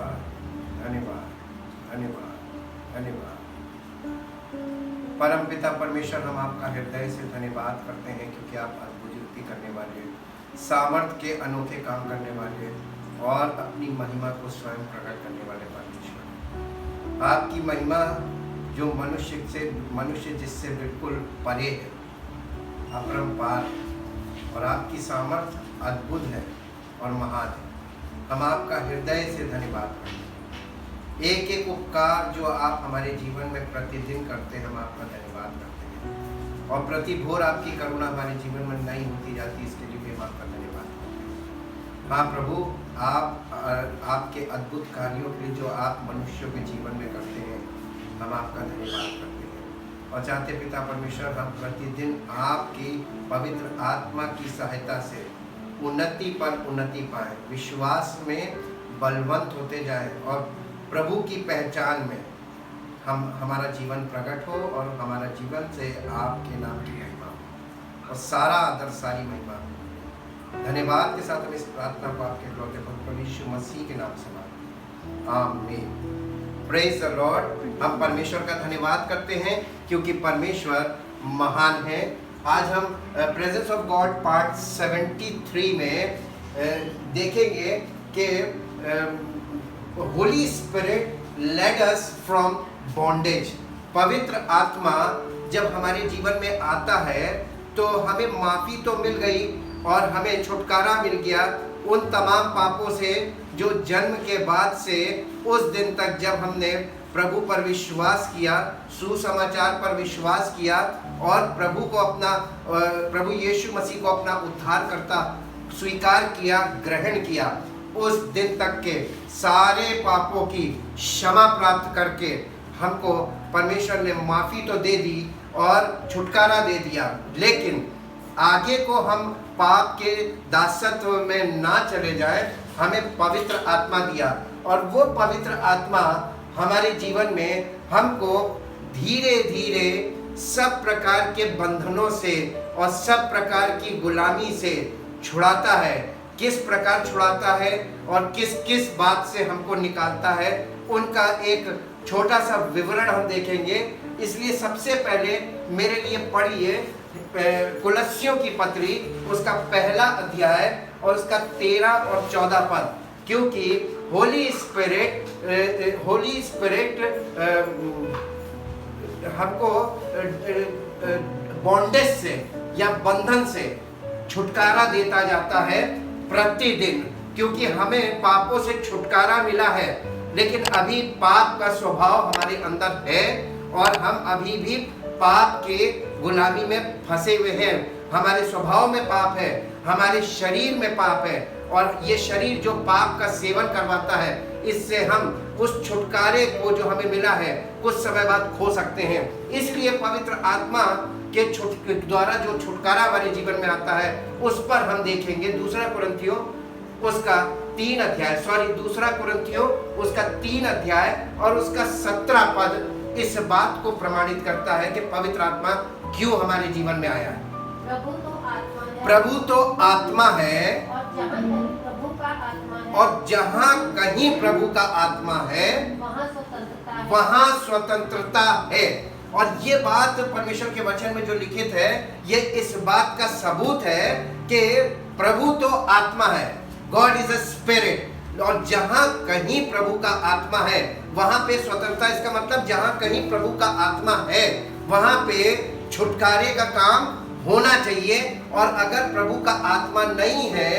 धन्यवाद धन्यवाद धन्यवाद धन्यवाद। परमपिता परमेश्वर, हम आपका हृदय से धन्यवाद करते हैं क्योंकि आप अद्भुत युक्ति करने वाले, सामर्थ्य के अनोखे काम करने वाले और अपनी महिमा को स्वयं प्रकट करने वाले परमेश्वर। आपकी महिमा जो मनुष्य जिससे बिल्कुल परे है, अपरंपार, और आपकी सामर्थ्य अद्भुत है और महान है। हम आपका हृदय से धन्यवाद करते हैं। एक एक उपकार जो आप हमारे जीवन में प्रतिदिन करते हैं, हम आपका धन्यवाद करते हैं। और प्रति भोर आपकी करुणा हमारे जीवन में नई होती जाती, इसके लिए भी हम आपका धन्यवाद करते हैं। हाँ प्रभु, आपके अद्भुत कार्यों के लिए जो आप मनुष्यों के जीवन में करते हैं, हम आपका धन्यवाद करते हैं। और चाहते पिता परमेश्वर, हम प्रतिदिन आपकी पवित्र आत्मा की सहायता से उन्नति पर उन्नति पाएं, विश्वास में बलवंत होते जाएं और प्रभु की पहचान में हमारा जीवन प्रकट हो और हमारा जीवन से आपके नाम की महिमा हो और सारा आदर, सारी महिमा हो। धन्यवाद के साथ हम इस प्रार्थना को आपके लौटे प्रभु यीशु मसीह के नाम से मांगते हैं, आमीन। Praise the Lord. हम परमेश्वर का धन्यवाद करते हैं क्योंकि परमेश्वर महान है। आज हम प्रेजेंस ऑफ गॉड पार्ट 73 में देखेंगे कि Holy Spirit led us from bondage. पवित्र आत्मा जब हमारे जीवन में आता है तो हमें माफ़ी तो मिल गई और हमें छुटकारा मिल गया उन तमाम पापों से जो जन्म के बाद से उस दिन तक जब हमने प्रभु पर विश्वास किया, सुसमाचार पर विश्वास किया और प्रभु यीशु मसीह को अपना उद्धारकर्ता स्वीकार किया, ग्रहण किया। उस दिन तक के सारे पापों की क्षमा प्राप्त करके हमको परमेश्वर ने माफ़ी तो दे दी और छुटकारा दे दिया, लेकिन आगे को हम पाप के दासत्व में ना चले जाए, हमें पवित्र आत्मा दिया और वो पवित्र आत्मा हमारे जीवन में हमको धीरे धीरे सब प्रकार के बंधनों से और सब प्रकार की गुलामी से छुड़ाता है। किस प्रकार छुड़ाता है और किस किस बात से हमको निकालता है, उनका एक छोटा सा विवरण हम देखेंगे। इसलिए सबसे पहले मेरे लिए पढ़िए कुलस्सियों की पत्री, उसका पहला अध्याय और उसका 13 और 14 पद, क्योंकि होली स्पिरिट हमको बॉन्डेज से या बंधन से छुटकारा देता जाता है प्रतिदिन, क्योंकि हमें पापों से छुटकारा मिला है, लेकिन अभी पाप का स्वभाव हमारे अंदर है और हम अभी भी पाप के गुलामी में फंसे हुए हैं। हमारे स्वभाव में पाप है, हमारे शरीर में पाप है और ये शरीर जो पाप का सेवन करवाता है, इससे हम उस छुटकारे को जो हमें मिला है कुछ समय बाद खो सकते हैं। इसलिए पवित्र आत्मा के द्वारा जो छुटकारा हमारे जीवन में आता है उस पर हम देखेंगे। दूसरा कुरिन्थियों उसका 3 अध्याय और उसका 17 पद इस बात को प्रमाणित करता है कि पवित्र आत्मा क्यों हमारे जीवन में आया है। प्रभु तो आत्मा है और जहाँ कहीं प्रभु का आत्मा है वहाँ स्वतंत्रता है। और ये बात परमेश्वर के वचन में जो लिखित है, ये इस बात का सबूत है कि प्रभु तो आत्मा है, गॉड इज अ स्पिरिट, और जहाँ कहीं प्रभु का आत्मा है वहाँ पे स्वतंत्रता। इसका मतलब जहाँ कहीं प्रभु का आत्मा है वहाँ पे छुटकारे का काम होना चाहिए, और अगर प्रभु का आत्मा नहीं है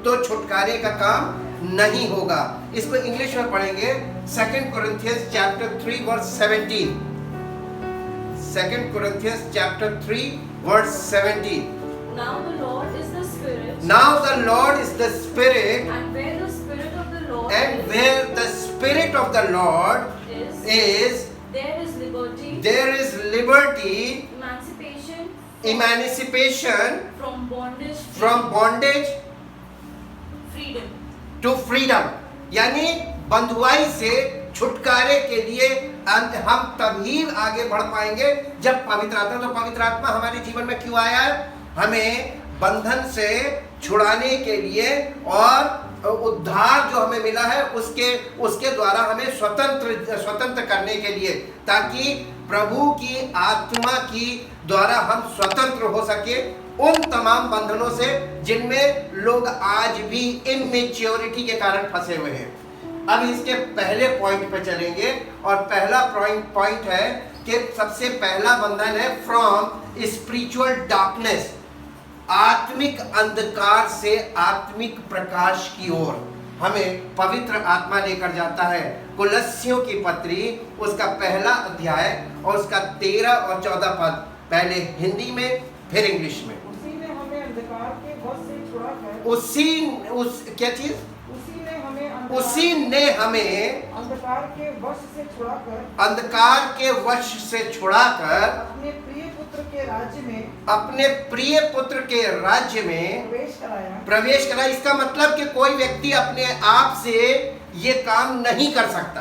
तो छुटकारे का काम नहीं होगा। इसको इंग्लिश में पढ़ेंगे। 2 Corinthians chapter 3 verse 17। 2 Corinthians chapter 3 verse 17। Now the Lord is the Spirit. Now the Lord is the Spirit. And where the Spirit of the Lord where the Spirit of the Lord is, there is liberty. There is liberty. Emancipation. From bondage. Freedom. To freedom. यानी बंधुआई से छुटकारे के लिए हम तभी आगे बढ़ पाएंगे जब पवित्र आत्मा, तो पवित्र आत्मा हमारे जीवन में क्यों आया है? हमें बंधन से छुड़ाने के लिए और उद्धार जो हमें मिला है उसके द्वारा हमें स्वतंत्र करने के लिए, ताकि प्रभु की आत्मा की द्वारा हम स्वतंत्र हो सके उन तमाम बंधनों से जिनमें लोग आज भी इमेच्योरिटी के कारण फंसे हुए हैं। अब इसके पहले पॉइंट पे चलेंगे, और पहला पॉइंट है कि सबसे पहला बंधन है फ्रॉम स्पिरिचुअल डार्कनेस, आत्मिक अंधकार से आत्मिक प्रकाश की ओर हमें पवित्र आत्मा लेकर जाता है। कुलस्सियों की पत्री उसका पहला अध्याय और उसका 13 और 14 पद, पहले हिंदी में फिर इंग्लिश में। उसी ने हमें अंधकार के वश से छुड़ाकर क्या चीज? उसी ने हमें अंधकार के वश से छुड़ाकर अपने प्रिय पुत्र के राज्य में प्रवेश कराया। इसका मतलब कि कोई व्यक्ति अपने आप से ये काम नहीं कर सकता।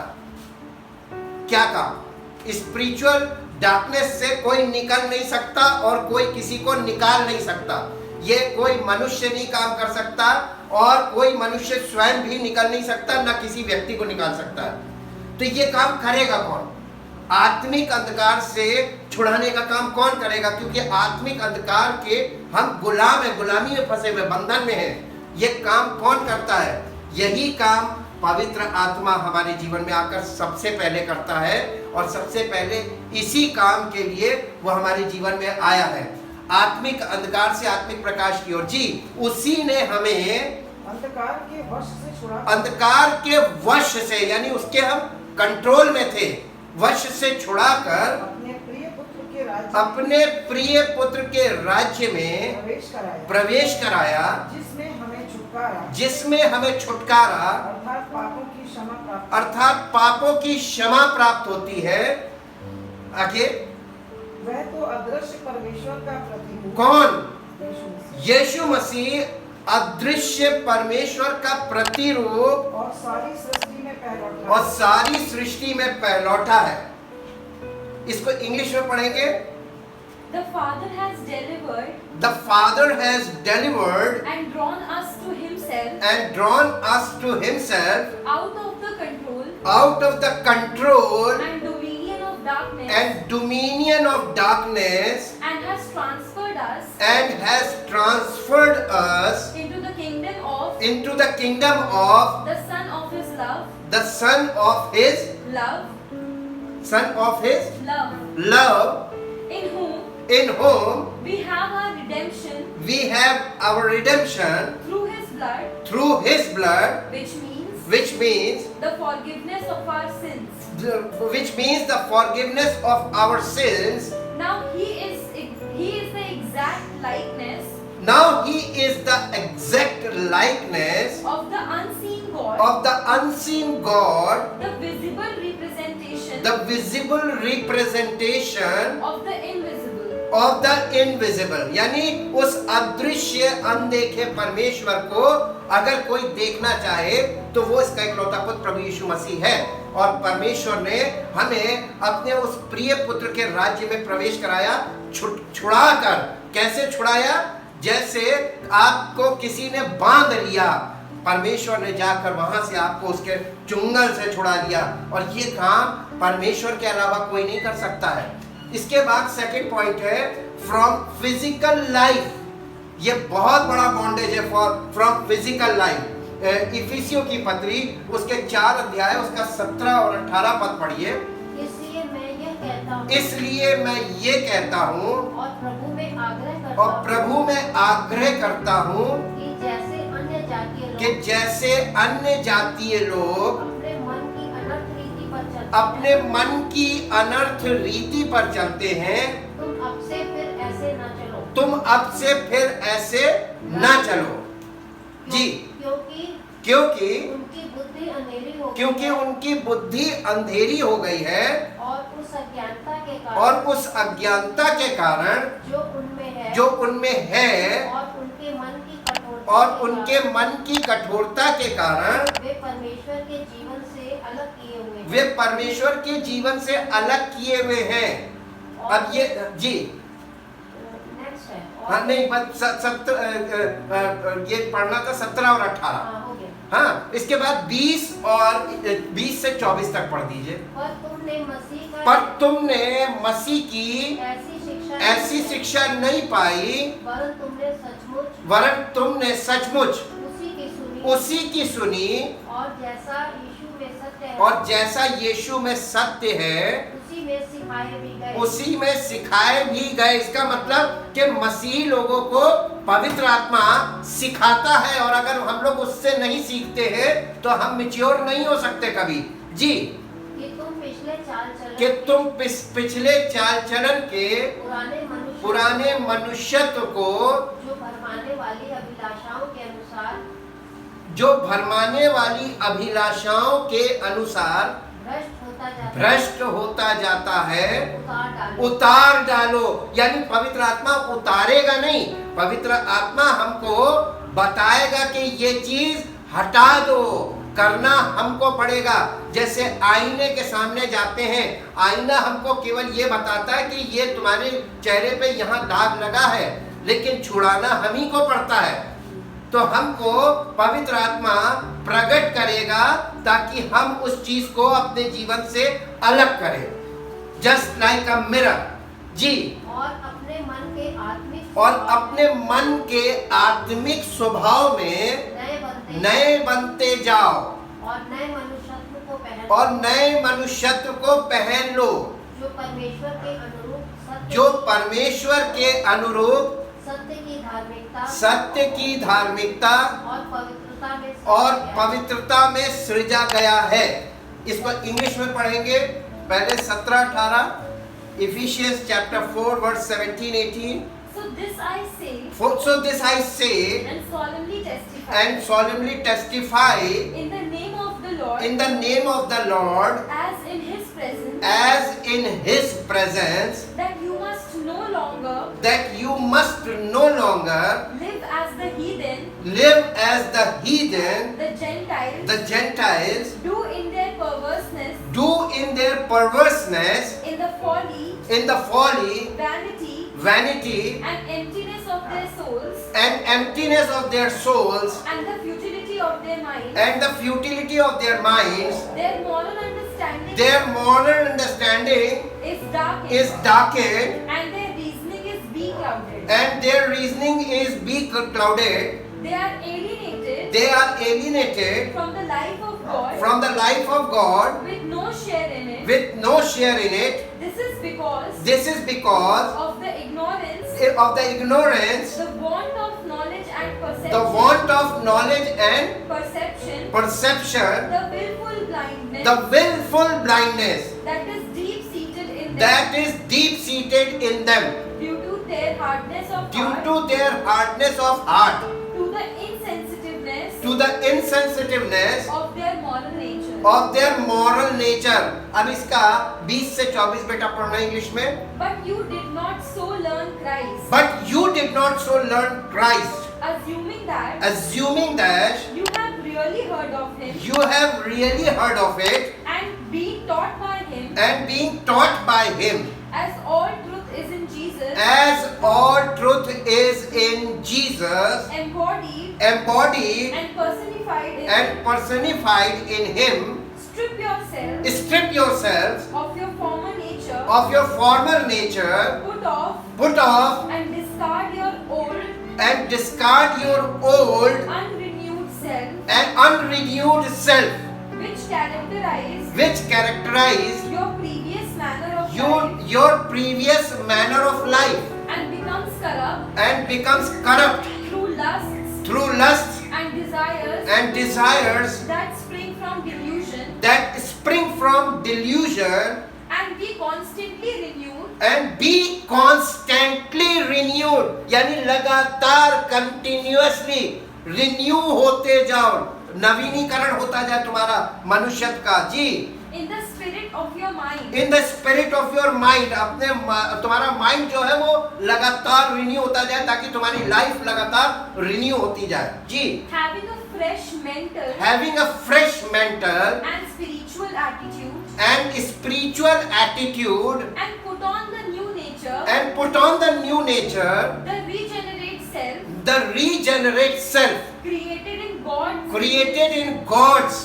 क्या काम? स्पिरिचुअल डार्कनेस से कोई निकल नहीं सकता और कोई किसी को निकाल नहीं सकता। ये कोई मनुष्य नहीं काम कर सकता और कोई मनुष्य स्वयं भी निकल नहीं सकता, ना किसी व्यक्ति को निकाल सकता है। तो ये काम करेगा कौन? आत्मिक अंधकार से छुड़ाने का काम कौन करेगा? क्योंकि आत्मिक अंधकार के हम गुलाम है, गुलामी में फंसे हुए, बंधन में है। ये काम कौन करता है? यही काम पवित्र आत्मा हमारे जीवन में आकर सबसे पहले करता है, और सबसे पहले इसी काम के लिए वो हमारे जीवन में आया है, आत्मिक अंधकार से आत्मिक प्रकाश की ओर। जी, उसी ने हमें अंधकार के वश से छुड़ा, अंधकार के वश से, यानी उसके हम कंट्रोल में थे, वश से छुड़ाकर अपने प्रिय पुत्र के राज्य में प्रवेश कराया, जिसमें हमें छुटकारा अर्थात पापों की क्षमा प्राप्त होती है। आगे, वह तो अदृश्य परमेश्वर का प्रतिरूप। कौन? यीशु मसीह अदृश्य परमेश्वर का प्रतिरूप और सारी सृष्टि में पहलौठा है। इसको इंग्लिश में पढ़ेंगे। The Father has delivered and drawn us to himself out of the control and dominion of darkness and has transferred us into the kingdom of the Son of his love, love, in whom we have our redemption through his blood, which means the forgiveness of our sins. Now he is the exact likeness Now he is the exact likeness of the unseen God, the visible representation of the invisible. यानी उस अदृश्य अनदेखे परमेश्वर को अगर कोई देखना चाहे तो वो इसका इकलौता पुत्र प्रभु यीशु मसीह है। और परमेश्वर ने हमें अपने उस प्रिय पुत्र के राज्य में प्रवेश कराया, छुड़ाकर। कैसे छुड़ाया? जैसे आपको किसी ने बांध लिया, परमेश्वर ने जाकर वहां से आपको उसके चुंगल से छुड़ा लिया, और ये काम परमेश्वर के अलावा कोई नहीं कर सकता है। इसके बाद सेकंड पॉइंट है फ्रॉम फिजिकल लाइफ। ये बहुत बड़ा बॉन्डेज है फ्रॉम फिजिकल लाइफ। इफिसियों की पत्री उसके 4 अध्याय उसका 17 और 18 पद पढ़िए। इसलिए मैं ये कहता हूँ और प्रभु में आग्रह करता हूँ कि जैसे अन्य जातीय लोग अपने मन की अनर्थ रीति पर चलते हैं, तुम अब से फिर ऐसे ना चलो। जी, क्योंकि उनकी बुद्धि अंधेरी हो गई है, और उस अज्ञानता के कारण जो उनमें है और उनके मन की कठोरता के कारण वे परमेश्वर के जीवन से अलग किए हुए हैं। अब ये जी नेक्स्ट है, हाँ नहीं, बस ये पढ़ना था 17 और 18। हाँ, इसके बाद 20 और 20 से 24 तक पढ़ दीजिए। पर तुमने मसीह की ऐसी शिक्षा नहीं पाई, वरन तुमने सचमुच उसी की सुनी, और जैसा यीशु में सत्य है उसी में सिखाए भी गए। इसका मतलब कि मसीह लोगों को पवित्र आत्मा सिखाता है, और अगर हम लोग उससे नहीं सीखते हैं तो हम मैच्योर नहीं हो सकते कभी। जी, कि तुम पिछले चाल चलन के पुराने मनुष्यत्व को जो भरमाने वाली अभिलाषाओं के अनुसार भ्रष्ट होता जाता है, उतार डालो। यानी पवित्र आत्मा उतारेगा नहीं, पवित्र आत्मा हमको बताएगा कि ये चीज हटा दो, करना हमको पड़ेगा। जैसे आईने के सामने जाते हैं, आईना हमको केवल ये बताता है कि ये तुम्हारे चेहरे पे यहाँ दाग लगा है, लेकिन छुड़ाना हम ही को पड़ता है। तो हमको पवित्र आत्मा प्रकट करेगा ताकि हम उस चीज को अपने जीवन से अलग करें, जस्ट लाइक अ मिरर। जी, और अपने मन के आत्मिक स्वभाव में नए बनते जाओ, और नए मनुष्यत्व को पहन लो, जो परमेश्वर के अनुरूप सत्य की धार्मिकता और पवित्रता में सृजा गया है। इसको इंग्लिश में पढ़ेंगे, पहले 17-18, Ephesians chapter 4 verse 17-18। So this I say and solemnly testify in the name of the Lord as in his presence that you must no longer live as the heathen, the Gentiles do in their perverseness, in the folly, vanity and emptiness of their souls, and the futility of their minds, their moral understanding is darkened, and their reasoning is beclouded. They are alienated from the life of God with no share in it. This is because of the ignorance, the want of knowledge and perception, the willful blindness that is deep seated in them, due to their hardness of heart, to the insensitiveness of their moral nature। अब इसका 20 से 24 बेटा पढ़ना English में। But you did not so learn Christ, assuming that you have really heard of him, and being taught by him, as all truth is in Jesus, embodied and personified in him। strip yourselves of your former nature, put off and discard your old unrenewed self, which characterize your previous manner of life, and becomes corrupt through lusts and desires that spring from delusion, and be constantly renewed, यानी लगातार continuously renew होते जाओ, नवीनीकरण होता जाए तुम्हारा मनुष्यत्व का। जी, in the spirit of your mind, अपने तुम्हारा माइंड जो है वो लगातार रिन्यू होता जाए, ताकि तुम्हारी लाइफ लगातार रिन्यू होती जाए। जी, having a fresh mental and spiritual attitude, and put on the new nature, the regenerate self, created in God's created in God's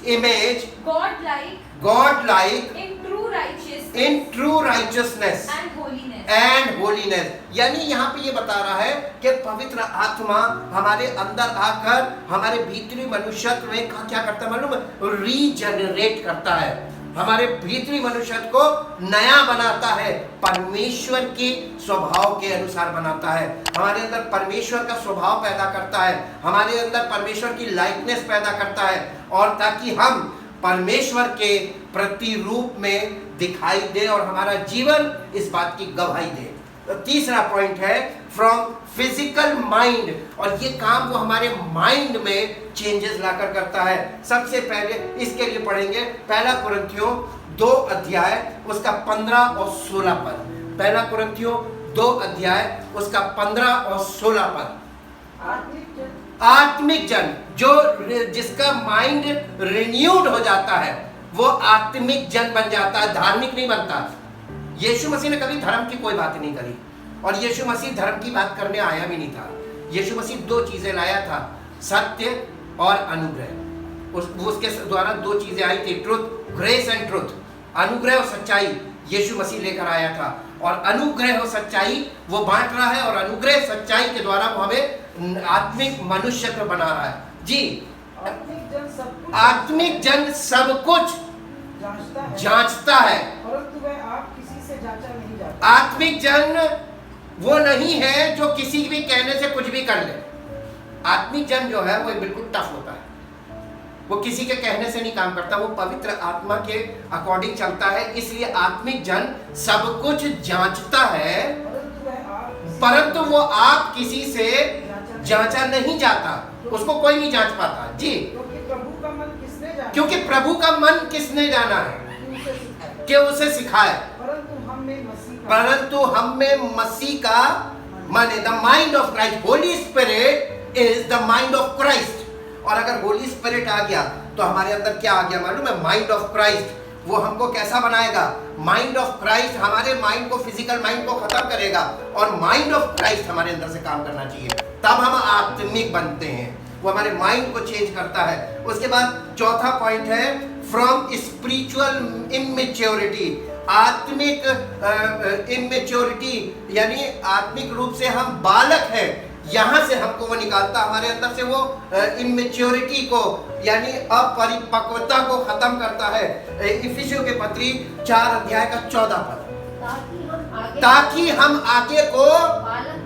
image, God-like, God-like, in true righteousness in true righteousness and holiness. and holiness. यानी यहाँ पे ये बता रहा है कि पवित्र आत्मा हमारे अंदर आकर हमारे भीतरी मनुष्यत्व में क्या करता है मालूम है? रीजनरेट करता है, हमारे भीतरी मनुष्यत्व को नया बनाता है, परमेश्वर के स्वभाव के अनुसार बनाता है, हमारे अंदर परमेश्वर का स्वभाव पैदा करता है, हमारे अंदर परमेश्वर की लाइकनेस पैदा करता है, और ताकि हम परमेश्वर के प्रतिरूप में दिखाई दे और हमारा जीवन इस बात की गवाही दे। तो तीसरा पॉइंट है फ्रॉम फिजिकल माइंड, और ये काम वो हमारे माइंड में चेंजेस लाकर करता है। सबसे पहले इसके लिए पढ़ेंगे पहला कुरिन्थियों 2 अध्याय उसका 15 और 16 पद। पहला कुरिन्थियों 2 अध्याय उसका 15 और 16 पद। आत्मिक जन जो जिसका माइंड रिन्यूड हो जाता है वो आत्मिक जन बन जाता है, धार्मिक नहीं बनता। यीशु मसीह ने कभी धर्म की कोई बात नहीं करी, और यीशु मसीह धर्म की बात करने आया भी नहीं था। यीशु मसीह 2 चीजें लाया था, सत्य और अनुग्रह। उसके द्वारा 2 चीजें आई थी, ट्रुथ, ग्रेस एंड ट्रुथ। अनुग्रह और सच्चाई यीशु मसीह लेकर आया था, और अनुग्रह और सच्चाई वो बांट रहा है, और अनुग्रह सच्चाई के द्वारा वो हमें आत्मिक मनुष्यत्व बना रहा है। जी, आत्मिक जन सब कुछ जांचता है, परंतु वह आप किसी से जांचा नहीं जाता। आत्मिक जन वो नहीं है जो किसी भी कहने से कुछ भी कर ले। आत्मिक जन जो है वो बिल्कुल टफ होता है, वो किसी के कहने से नहीं काम करता, वो पवित्र आत्मा के अकॉर्डिंग चलता है। इसलिए आत्मिक जन सब कुछ जांचता है, परंतु वो आप किसी से जांचा नहीं जाता, उसको कोई नहीं जांच पाता। जी, क्योंकि प्रभु का मन किसने जाना, क्योंकि प्रभु का मन किसने जाना है कि उसे सिखाए। परंतु हम में मसीह का मन है, the mind of Christ. Holi spirit is the mind of Christ. और अगर होली स्पिरिट आ गया तो हमारे अंदर क्या आ गया मालूम है? Mind of Christ. वो हमको कैसा बनाएगा? माइंड ऑफ क्राइस्ट हमारे माइंड को, फिजिकल माइंड को खत्म करेगा, और माइंड ऑफ क्राइस्ट हमारे अंदर से काम करना चाहिए, तब हम आत्मिक बनते हैं। वो हमारे माइंड को चेंज करता है। उसके बाद चौथा पॉइंट है फ्रॉम स्पिरिचुअल इमेच्योरिटी। आत्मिक इमेच्योरिटी यानी आत्मिक रूप से हम बालक हैं, यहाँ से हमको वो निकालता, हमारे अंदर से वो इमेच्योरिटी को यानी अपरिपक्वता को खत्म करता है। इफिसियों के पत्री 4 अध्याय का 14 पद। ताकि हम आगे को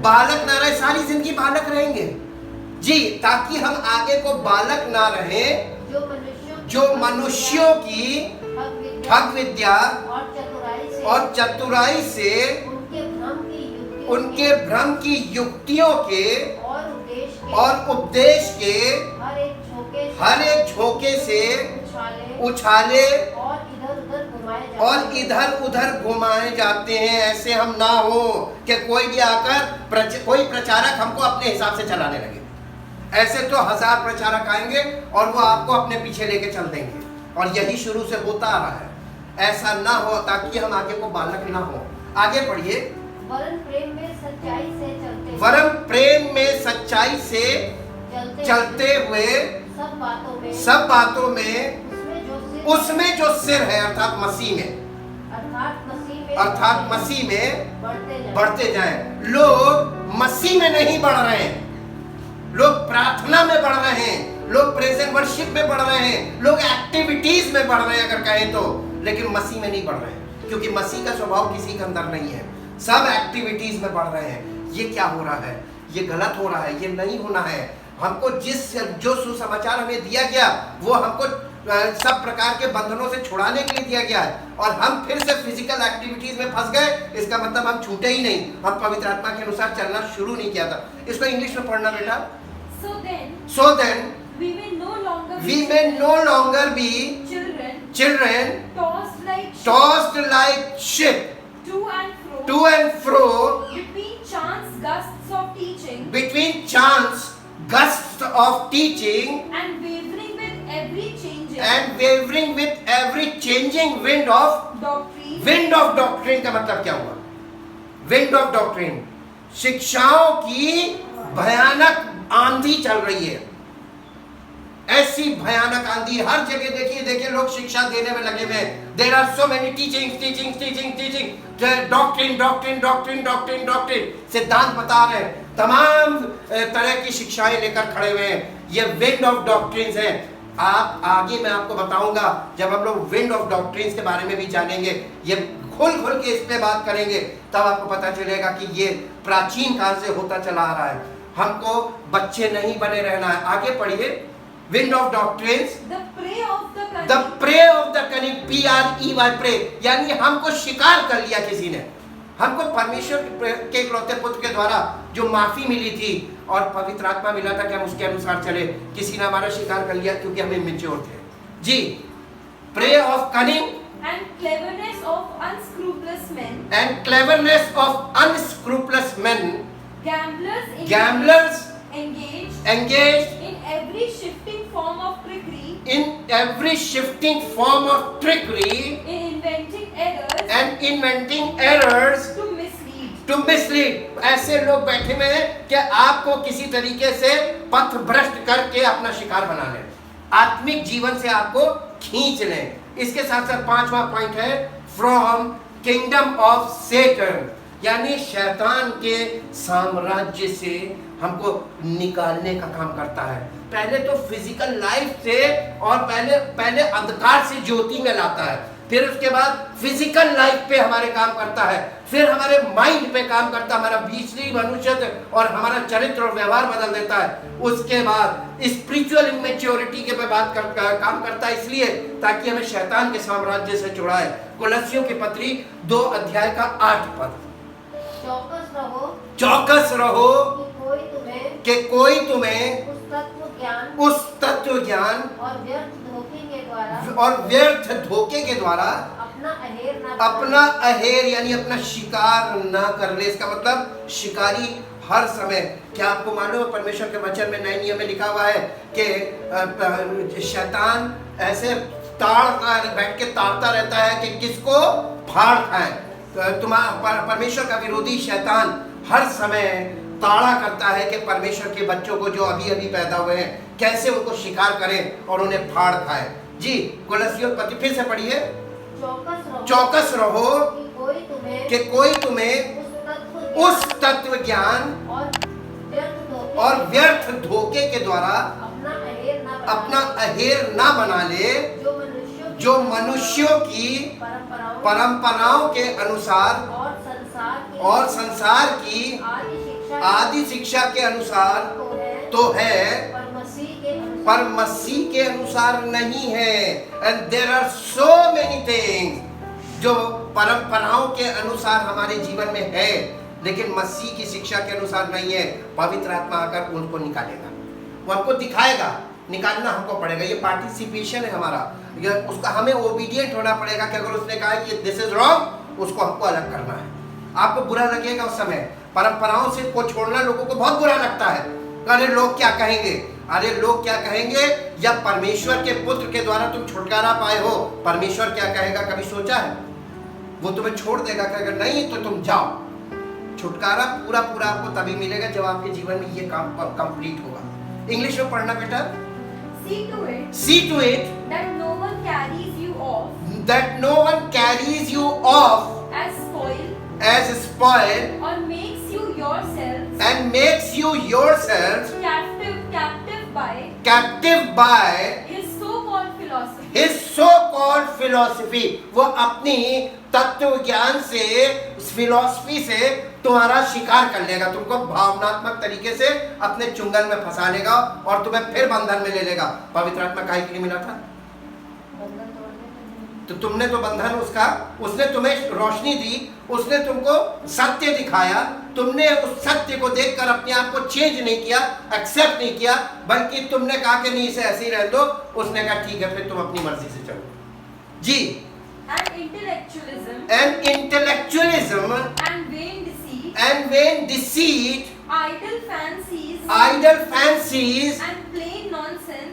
बालक ना रहे, सारी जिंदगी बालक रहेंगे। जी, ताकि हम आगे को बालक ना रहे, जो मनुष्यों की ठग विद्या और चतुराई से उनके भ्रम की युक्तियों के और उपदेश के हर एक झोंके से उछाले और इधर उधर घुमाए जाते हैं। ऐसे हम ना हो कि कोई भी आकर कोई प्रचारक हमको अपने हिसाब से चलाने लगे। ऐसे तो 1000 प्रचारक आएंगे और वो आपको अपने पीछे लेके चल देंगे, और यही शुरू से होता आ रहा है। ऐसा ना हो, ताकि हम आगे को बालक ना हो। आगे पढ़िए। वरन प्रेम में सच्चाई से चलते, वरन प्रेम में सच्चाई से चलते हुए सब बातों में उसमें जो सिर है अर्थात मसीह में बढ़ते जाएं। लोग मसीह में नहीं बढ़ रहे हैं, लोग प्रार्थना में बढ़ रहे हैं, लोग प्रेजेंट वर्शिप में बढ़ रहे हैं, लोग एक्टिविटीज में बढ़ रहे हैं अगर कहें तो, लेकिन मसीह में नहीं बढ़ रहे हैं, क्योंकि मसीह का स्वभाव किसी के अंदर नहीं है। सब एक्टिविटीज में बढ़ रहे हैं। ये क्या हो रहा है? ये गलत हो रहा है, ये नहीं होना है। हमको जो सुसमाचार हमें दिया गया वो हमको सब प्रकार के बंधनों से छुड़ाने के लिए दिया गया है, और हम फिर से फिजिकल एक्टिविटीज में फंस गए। इसका मतलब हम छूटे ही नहीं, हम पवित्र आत्मा के अनुसार चलना शुरू नहीं किया था। इसको इंग्लिश में पढ़ना बेटा। So then we may no longer be children tossed like ship to and fro between chance gusts of teaching and wavering with every changing wind of doctrine। का मतलब क्या हुआ? wind of doctrine, शिक्षाओं की भयानक आंधी चल रही है। ऐसी भयानक आंधी हर जगह देखिए लोग शिक्षा देने में लगे हुए हैं। There are so many teaching doctrine सिद्धांत बता रहे हैं, तमाम तरह की शिक्षाएं लेकर खड़े हुए हैं। ये विंड ऑफ डॉक्ट्रिन्स है। आप आगे मैं आपको बताऊंगा, जब हम लोग विंड ऑफ डॉक्ट्रिन्स के बारे में भी जानेंगे, ये खुल के इस पे बात करेंगे, तब आपको पता चलेगा कि ये प्राचीन काल से होता चला आ रहा है। हमको बच्चे नहीं बने रहना है। आगे पढ़िए। Wind of doctrines, the prey of the cunning, PREY, prey, यानी हमको शिकार कर लिया किसी ने। हमको परमेश्वर के इकलौते पुत्र के द्वारा जो माफी मिली थी और पवित्र आत्मा मिला था कि हम उसके अनुसार चले, किसी ने हमारा शिकार कर लिया क्योंकि हम इमेच्योर थे। जी, prey of cunning and cleverness of unscrupulous men, gamblers engaged in every shifting form of trickery, in inventing errors to mislead। ऐसे लोग बैठे हुए हैं कि आपको किसी तरीके से पथ भ्रष्ट करके अपना शिकार बना लें, आत्मिक जीवन से आपको खींच लें। इसके साथ साथ 5वां पॉइंट है फ्रॉम किंगडम ऑफ सेटन, यानी शैतान के साम्राज्य से हमको निकालने का काम करता है। पहले तो फिजिकल लाइफ से और पहले अंधकार से ज्योति में लाता है, फिर उसके बाद फिजिकल लाइफ पे हमारे काम करता है, फिर हमारे माइंड पे काम करता है, हमारा भीतरी मनुष्य और हमारा चरित्र और व्यवहार बदल देता है। उसके बाद स्पिरिचुअल इमेच्योरिटी के पे काम करता है, इसलिए ताकि हमें शैतान के साम्राज्य से छुड़ाए। कोलस्सियों की पत्री 2 अध्याय का 8 पद। चौकस रहो कि कोई तुम्हें उस तत्व ज्ञान और व्यर्थ धोखे के द्वारा अपना अहेर यानी अपना शिकार ना कर ले। इसका मतलब शिकारी हर समय, क्या आपको मालूम है परमेश्वर के वचन में नए नियम में लिखा हुआ है कि शैतान ऐसे बैठ के ताड़ता रहता है कि किसको फाड़ खाए। तुम्हारा परमेश्वर का विरोधी शैतान हर समय ताड़ा करता है कि परमेश्वर के बच्चों को जो अभी अभी पैदा हुए हैं कैसे उनको शिकार करें और उन्हें फाड़ खाए। जी, कोलस्सियों पत्री फिर से पढ़िए। चौकस रहो कि कोई तुम्हें उस तत्व ज्ञान और व्यर्थ धोखे के द्वारा अपना अहेर ना बना ले, जो मनुष्यों की परंपराओं के अनुसार और संसार की आदि शिक्षा के अनुसार तो है, पर मसीह के अनुसार नहीं है। And there are so many things जो परंपराओं के अनुसार हमारे जीवन में है, लेकिन मसीह की शिक्षा के अनुसार नहीं है। पवित्र आत्मा आकर उनको निकालेगा, वो हमको दिखाएगा, निकालना हमको पड़ेगा। ये पार्टिसिपेशन है हमारा, उसका हमें ओबीडिएंट होना पड़ेगा कि अगर उसने कहा कि दिस इज रॉन्ग, उसको हमको अलग करना है। आपको बुरा लगेगा उस समय, परंपराओं से को छोड़ना लोगों को बहुत बुरा लगता है। अरे लोग क्या कहेंगे, अरे लोग क्या कहेंगे, जब परमेश्वर के पुत्र के द्वारा तुम छुटकारा पाए हो, परमेश्वर क्या कहेगा कभी सोचा है? वो तुम्हें छोड़ देगा, कहेगा नहीं तो तुम जाओ। छुटकारा पूरा आपको तभी मिलेगा जब आपके जीवन में ये काम कंप्लीट होगा। इंग्लिश में पढ़ना बेटा। See to it that no one carries you off as spoil or makes you yourselves captive by his so-called philosophy। वो अपनी तत्व ज्ञान से, फिलॉसफी से तुम्हारा शिकार कर लेगा, तुमको भावनात्मक तरीके से अपने चुंगल में फंसा लेगा और तुम्हें फिर बंधन में ले लेगा। पवित्र आत्मा काहे के लिए मिला था? तो तुमने तो बंधन उसने तुम्हें रोशनी दी, उसने तुमको सत्य दिखाया, तुमने उस सत्य को देखकर अपने आप को चेंज नहीं किया, एक्सेप्ट नहीं किया, बल्कि तुमने कहा कि नहीं इसे ऐसे ही रह दो। उसने कहा ठीक है फिर तुम अपनी मर्जी से चलो। जी, and intellectualism and vain deceit idle fancies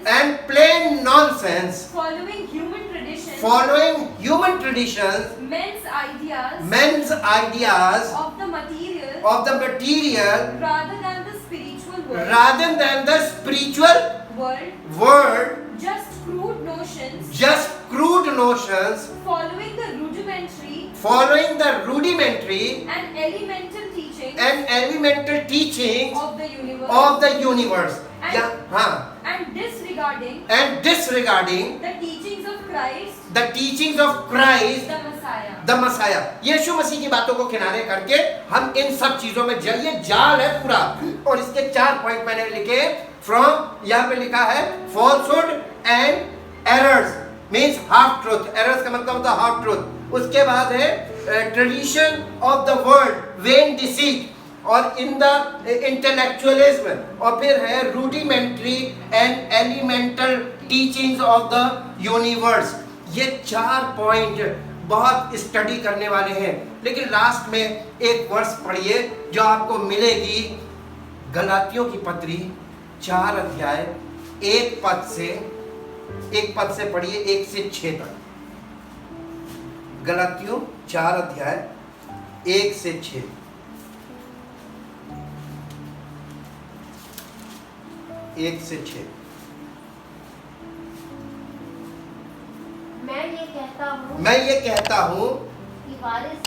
and plain nonsense following human traditions men's ideas of the material rather than the spiritual world, just crude notions, following the rudimentary and elemental teachings of the universe, And, and disregarding the teachings of Christ, the Christ, the the Messiah. Messiah. यीशु मसीह की बातों को किनारे करके हम इन सब चीजों में ये जाल है पूरा, और इसके 4 पॉइंट मैंने लिखे। फ्रॉम, यहाँ पे लिखा है falsehood and errors, means half truth. Errors का मतलब होता है हाफ ट्रूथ। उसके बाद है tradition of the world, when deceit, और इन द इंटेलेक्चुअलिज्म, और फिर है rudimentary and elemental teachings of the universe. ये 4 पॉइंट बहुत स्टडी करने वाले हैं। लेकिन लास्ट में एक वर्स पढ़िए जो आपको मिलेगी, गलातियों की पत्री 4 अध्याय 1 पद से पढ़िए 1 से 6 तक। गलातियों 4 अध्याय 1 से 6। मैं ये कहता हूँ कि वारिस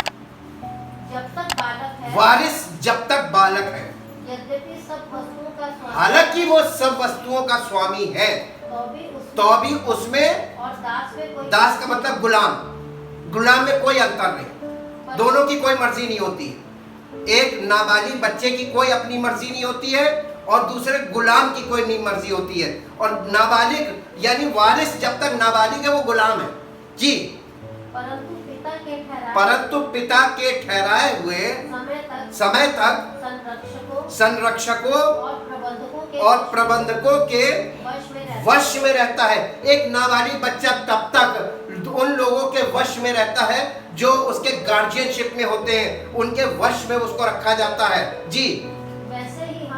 जब तक बालक है, यद्यपि सब वस्तुओं का स्वामी, हालांकि वो सब वस्तुओं का स्वामी है, तो भी उसमें, और दास का मतलब गुलाम में कोई अंतर नहीं, दोनों की कोई मर्जी नहीं होती। एक नाबालिग बच्चे की कोई अपनी मर्जी नहीं होती है, और दूसरे गुलाम की कोई नहीं मर्जी होती है। और नाबालिग यानी वारिस जब तक नाबालिग है वो गुलाम है जी, परंतु पिता के ठहराए हुए समय तक संरक्षकों और प्रबंधकों के वश में रहता है। एक नाबालिग बच्चा तब तक उन लोगों के वश में रहता है जो उसके गार्जियनशिप में होते हैं, उनके वश में उसको रखा जाता है जी।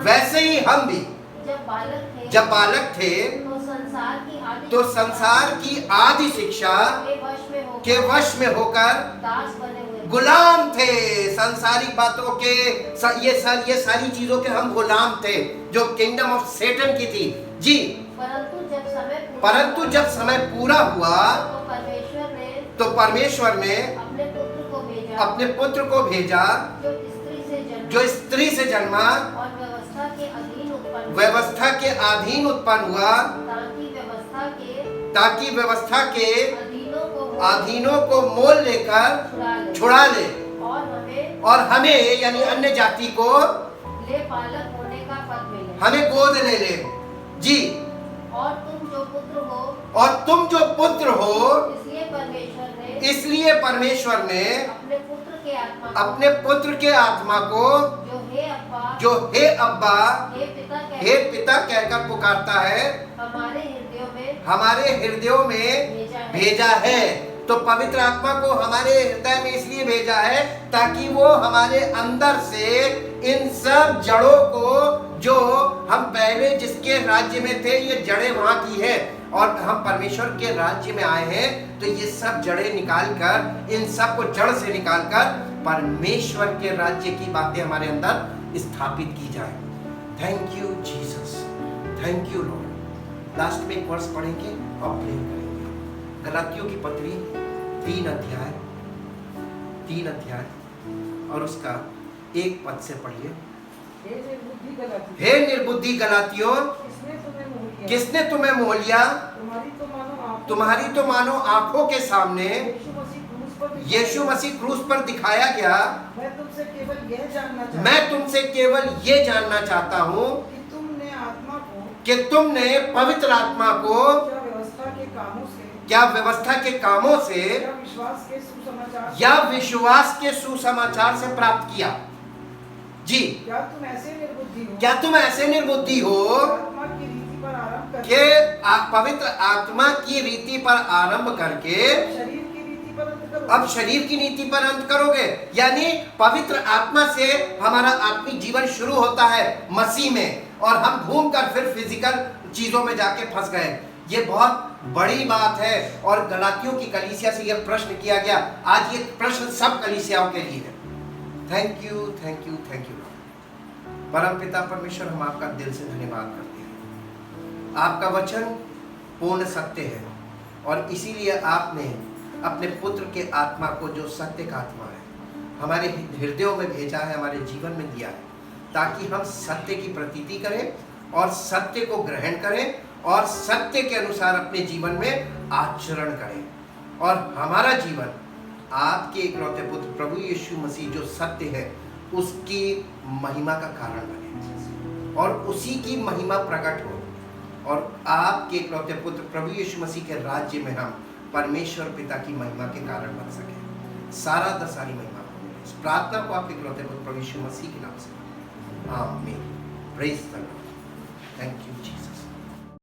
वैसे ही हम भी जब बालक थे तो संसार की आदि शिक्षा के वश में होकर गुलाम थे। संसारिक बातों के ये सारी चीजों के हम गुलाम थे जो किंगडम ऑफ सेटन की थी जी। परंतु जब समय पूरा हुआ तो परमेश्वर ने अपने पुत्र को भेजा जो स्त्री से जन्मा, व्यवस्था के अधीन उत्पन्न हुआ, ताकि व्यवस्था के अधीनों को मोल लेकर छुड़ा ले, और हमें यानी अन्य जाति को हमें गोद ले जी। और तुम जो पुत्र हो, इसलिए परमेश्वर ने अपने पुत्र के आत्मा को जो हे अब्बा, हे पिता कहकर पुकारता है, हमारे हृदयों में भेजा है। तो पवित्र आत्मा को हमारे हृदय में इसलिए भेजा है ताकि वो हमारे अंदर से इन सब जड़ों को, जो हम पहले जिसके राज्य में थे, ये जड़ें वहां की है, और हम परमेश्वर के राज्य में आए हैं, तो ये सब जड़ें निकालकर, इन सब को जड़ से निकालकर परमेश्वर के राज्य की बातें हमारे अंदर स्थापित की जाए। Thank you Jesus, thank you Lord. Last में एक वर्स पढ़ेंगे और प्रे करेंगे। गलातियों की पत्री 3 अध्याय और उसका 1 पद से पढ़िए। हे निर्बुद्धि गलातियों, किसने तुम्हें मोह लिया? तुम्हारी तो मानो आंखों के सामने यीशु मसीह क्रूस पर दिखाया गया। मैं तुमसे केवल ये जानना चाहता हूँ कि तुमने पवित्र आत्मा को क्या व्यवस्था के कामों से या विश्वास के सुसमाचार से प्राप्त किया जी। क्या तुम ऐसे निर्बुद्धि हो कि पवित्र आत्मा की रीति पर आरंभ करके अब शरीर की नीति पर अंत करोगे? यानी पवित्र आत्मा से हमारा आत्मिक जीवन शुरू होता है मसीह में, और हम घूमकर फिर फिजिकल चीजों में जाके फंस गए। ये बहुत बड़ी बात है, और गलातियों की कलीसिया से यह प्रश्न किया गया। आज ये प्रश्न सब कलीसियाओं के लिए है। Thank you, thank you, thank you. परम पिता परमेश्वर, हम आपका दिल से धन्यवाद करते हैं। आपका वचन पूर्ण सत्य है और इसीलिए आपने अपने पुत्र के आत्मा को, जो सत्य का आत्मा है, हमारे हृदयों में भेजा है, हमारे जीवन में दिया है, ताकि हम सत्य की प्रतीति करें और सत्य को ग्रहण करें और सत्य के अनुसार अपने जीवन में आचरण करें और हमारा जीवन आपके इकलौते पुत्र प्रभु यीशु मसीह जो सत्य है उसकी महिमा का कारण बने और उसी की महिमा प्रकट हो और आपके इकलौते पुत्र प्रभु यीशु मसीह के राज्य में हम परमेश्वर पिता की महिमा के कारण बन सके। सारा सारी महिमा को मिले। इस प्रार्थना को आपके इकलौते पुत्र प्रभु यीशु मसीह के नाम से आमीन। Praise the Lord. Thank you Jesus.